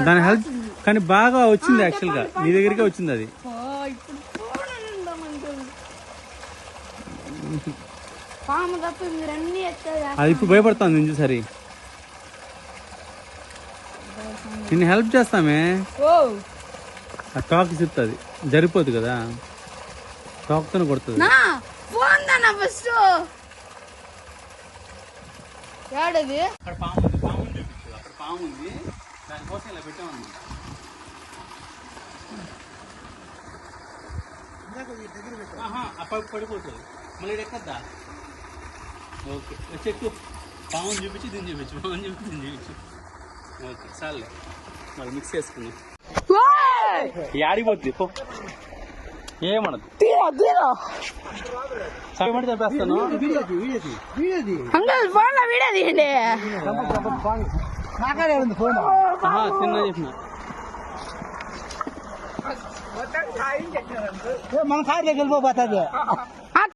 దాని హెల్ప్ కానీ బాగా వచ్చింది, యాక్చువల్ గా నీ దగ్గరికే వచ్చింది అది. అది ఇప్పుడు భయపడుతుంది ఇంకోసారి. నేను హెల్ప్ చేస్తామే, ఆ టాక్ చెప్తుంది, జరిపోదు కదా, టాక్తోనే కొడుతుంది. అక్కడ పాము ఉంది, పాము చూపించు. అక్కడ పాము ఉంది, దానికోసం ఇలా పెట్టామన్నమాట. అప్పుడు పడిపోతుంది, మళ్ళీ ఎక్కద్దా? ఓకే చెక్కు. పాముని చూపించి దీన్ని చూపించు, పాముని చూపించి దీన్ని చూపించు. ఓకే చాలే, మరి మిక్స్ చేసుకుందాం. ఆడిపోతుంది పో, ఏమనదు. చదివిమంటే చెప్పేస్తాను. చిన్న చెప్పిన మన కార్ దగ్గర వెళ్ళిపోతుంది.